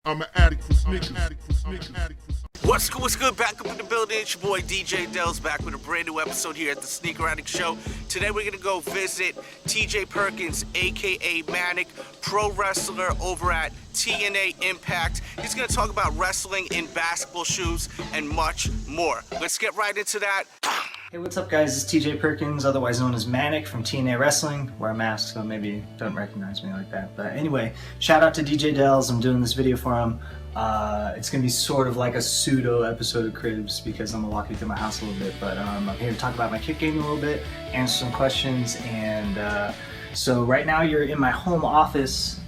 I'm an addict for sneakers. What's good, what's good? Back up in the building, it's your boy DJ Delz back with a brand new episode here at the Sneaker Addict Show. Today we're gonna go visit TJ Perkins, aka MANIK, pro wrestler over at TNA Impact. He's gonna talk about wrestling in basketball shoes and much more. Let's get right into that. Hey, what's up guys? It's TJ Perkins, otherwise known as MANIK from TNA Wrestling. Wear a mask, so maybe you don't recognize me like that. But anyway, shout out to DJ Delz. I'm doing this video for him. It's going to be sort of like a pseudo episode of Cribs because I'm going to walk you through my house a little bit. But I'm here to talk about my kick game a little bit, answer some questions. And so right now you're in my home office.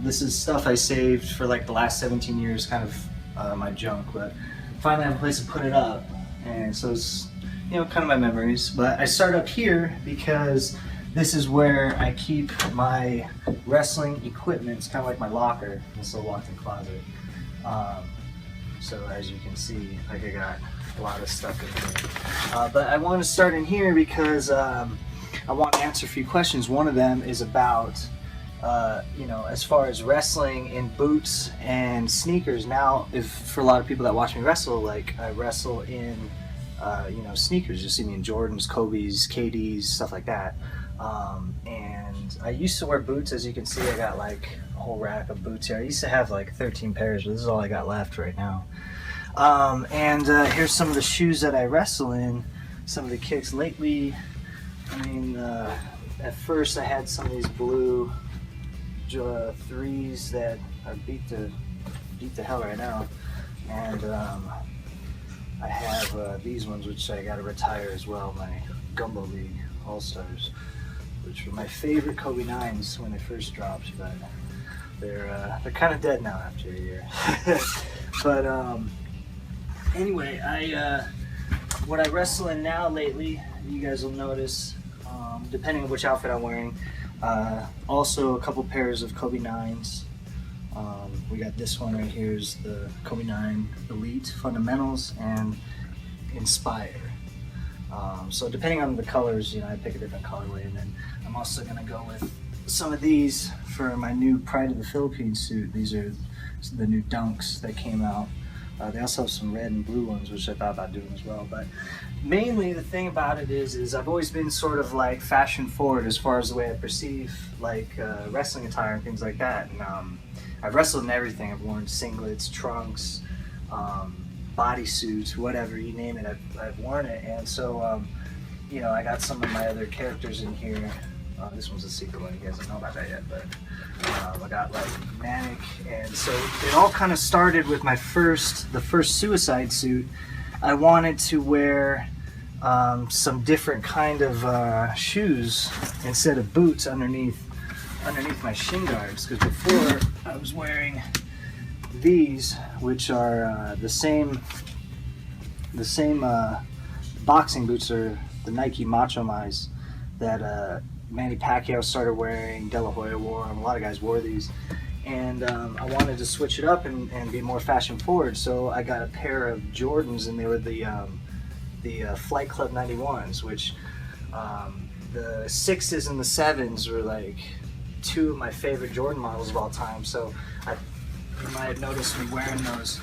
This is stuff I saved for like the last 17 years, kind of my junk. But finally I have a place to put it up. And so it's, you know, kind of my memories. But I start up here because this is where I keep my wrestling equipment. It's kind of like my locker, this little walk-in closet. So as you can see, like I got a lot of stuff in here. But I want to start in here because I want to answer a few questions. One of them is about, you know, as far as wrestling in boots and sneakers. Now, if for a lot of people that watch me wrestle, like I wrestle in, you know, sneakers. You see me in Jordans, Kobe's, KD's, stuff like that. And I used to wear boots. As you can see, I got like a whole rack of boots here. I used to have like 13 pairs, but this is all I got left right now. Here's some of the shoes that I wrestle in, some of the kicks lately. I mean, at first I had some of these blue threes that are beat to hell right now. And I have these ones, which I got to retire as well, my Gumbo League All-Stars, which were my favorite Kobe 9s when they first dropped, but they're kind of dead now after a year. But anyway, what I wrestle in now lately, you guys will notice, depending on which outfit I'm wearing, also a couple pairs of Kobe 9s. We got this one right here is the Kobe 9 Elite Fundamentals and Inspire. So depending on the colors, you know, I pick a different colorway, and then I'm also gonna go with some of these for my new Pride of the Philippines suit. These are the new Dunks that came out. They also have some red and blue ones, which I thought about doing as well. But mainly the thing about it is I've always been sort of like fashion forward as far as the way I perceive like wrestling attire and things like that. And I've wrestled in everything. I've worn singlets, trunks, bodysuits, whatever, you name it, I've worn it. And so, you know, I got some of my other characters in here. This one's a secret one, you guys don't know about that yet, but I got like MANIK. And so it all kind of started with the first Suicide suit. I wanted to wear some different kind of shoes instead of boots underneath my shin guards, because before I was wearing these, which are the same boxing boots, are the Nike Macho Mice that Manny Pacquiao started wearing, De La Hoya wore them, a lot of guys wore these, and I wanted to switch it up and be more fashion forward, so I got a pair of Jordans, and they were the Flight Club 91s, which the 6s and the 7s were like two of my favorite Jordan models of all time. So you might have noticed me wearing those.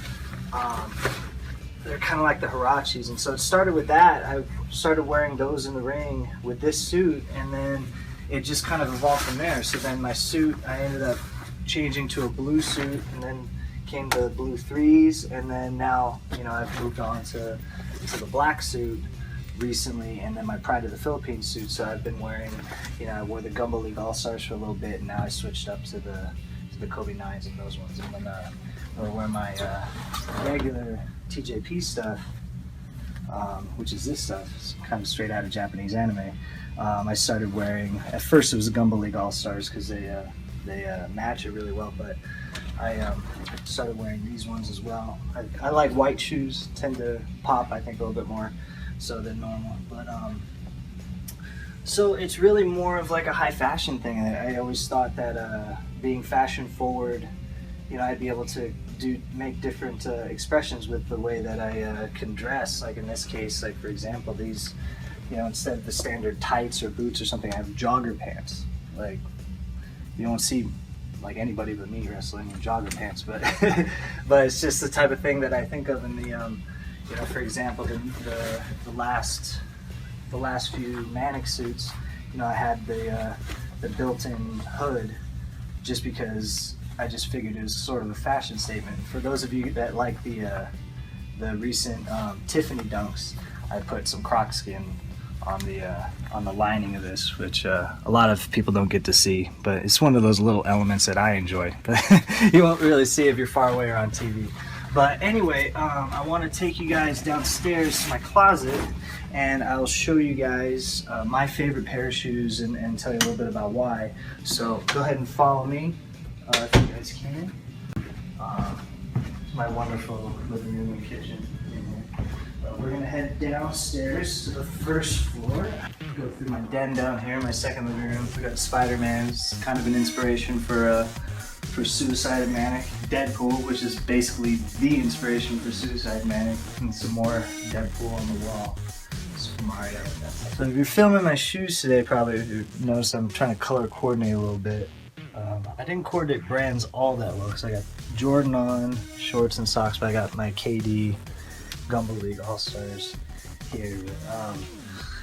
They're kind of like the Hirachis, and so it started with that. I started wearing those in the ring with this suit, and then it just kind of evolved from there. So then my suit, I ended up changing to a blue suit, and then came the blue 3s, and then now, you know, I've moved on to the black suit recently, and then my Pride of the Philippines suit. So I've been wearing, you know, I wore the Gumbo League All-Stars for a little bit, and now I switched up to the Kobe 9s and those ones. And then I wear my regular TJP stuff, which is this stuff. It's kind of straight out of Japanese anime. I started wearing, at first it was the Gumbo League All-Stars because they match it really well, but I started wearing these ones as well. I like white shoes, tend to pop, I think, a little bit more so than normal. But so it's really more of like a high fashion thing. I always thought that being fashion forward, you know, I'd be able to make different expressions with the way that I can dress. Like in this case, like for example, these, you know, instead of the standard tights or boots or something, I have jogger pants. Like, you don't see like anybody but me wrestling in jogger pants, but but it's just the type of thing that I think of in the you know, for example, the last few MANIK suits. You know, I had the built-in hood just because I just figured it was sort of a fashion statement. For those of you that like the recent Tiffany dunks, I put some croc skin on the lining of this, which a lot of people don't get to see, but it's one of those little elements that I enjoy. But you won't really see if you're far away or on TV. But anyway, I want to take you guys downstairs to my closet, and I'll show you guys my favorite pair of shoes and tell you a little bit about why. So go ahead and follow me if you guys can. My wonderful living room and kitchen. We're gonna head downstairs to the first floor. Go through my den down here, my second living room. We got Spider-Man. It's kind of an inspiration for Suicide MANIK. Deadpool, which is basically the inspiration for Suicide MANIK, and some more Deadpool on the wall. Super Mario. So if you're filming my shoes today, probably you notice I'm trying to color coordinate a little bit. I didn't coordinate brands all that well because I got Jordan on shorts and socks, but I got my KD Gumball League All-Stars here.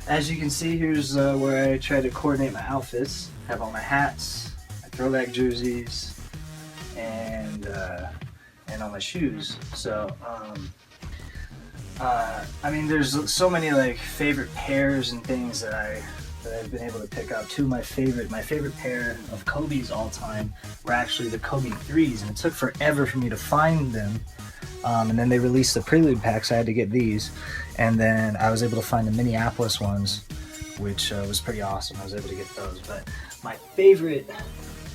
As you can see, here's where I try to coordinate my outfits. I have all my hats, my throwback jerseys, and all my shoes. So I mean, there's so many like favorite pairs and things that I've been able to pick up. My favorite pair of Kobe's all time were actually the Kobe 3s, and it took forever for me to find them. And then they released the Prelude pack, so I had to get these. And then I was able to find the Minneapolis ones, which was pretty awesome. I was able to get those. But my favorite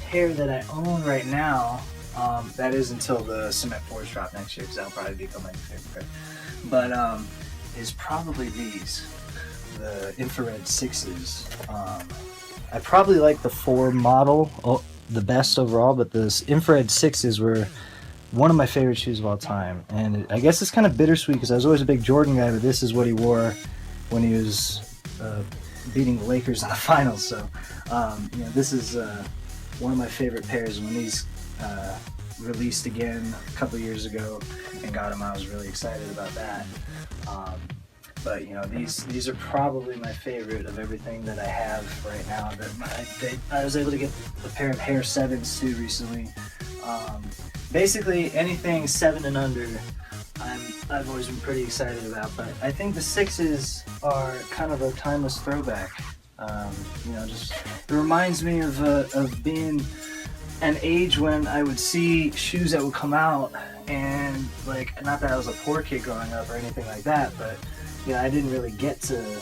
pair that I own right now, that is until the Cement 4s drop next year, because that'll probably become my favorite pair. But is probably these, the Infrared 6s. I probably like the 4 model the best overall, but the Infrared 6s were one of my favorite shoes of all time. And I guess it's kind of bittersweet because I was always a big Jordan guy, but this is what he wore when he was beating the Lakers in the finals. So you know, this is one of my favorite pairs. When these released again a couple years ago and got them, I was really excited about that. But you know, these are probably my favorite of everything that I have right now. I was able to get a pair of Hair 7s too recently. Basically anything 7 and under, I've always been pretty excited about. But I think the 6s are kind of a timeless throwback. You know, just it reminds me of being an age when I would see shoes that would come out, and like, not that I was a poor kid growing up or anything like that, but you know, I didn't really get to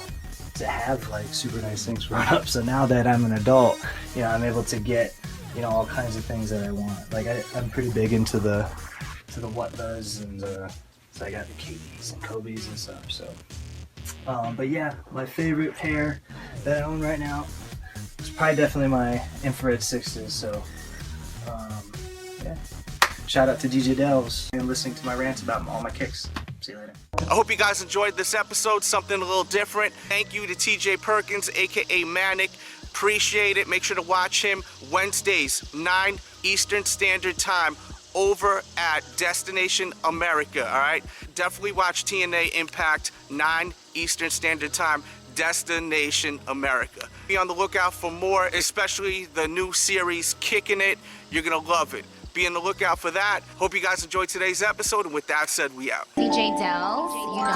have like super nice things growing up. So now that I'm an adult, you know, I'm able to get, you know, all kinds of things that I want. Like I'm pretty big into the what does, and so I got the KDs and Kobe's and stuff. So, but yeah, my favorite pair that I own right now is probably definitely my Infrared 6s. So, yeah. Shout out to DJ Delz and listening to my rants about all my kicks. See you later. I hope you guys enjoyed this episode, something a little different. Thank you to TJ Perkins, aka MANIK. Appreciate it. Make sure to watch him Wednesdays, 9 Eastern Standard Time, over at Destination America, all right? Definitely watch TNA Impact, 9 Eastern Standard Time, Destination America. Be on the lookout for more, especially the new series, Kicking It. You're gonna love it. Be on the lookout for that. Hope you guys enjoyed today's episode, and with that said, we out. DJ Delz, you know.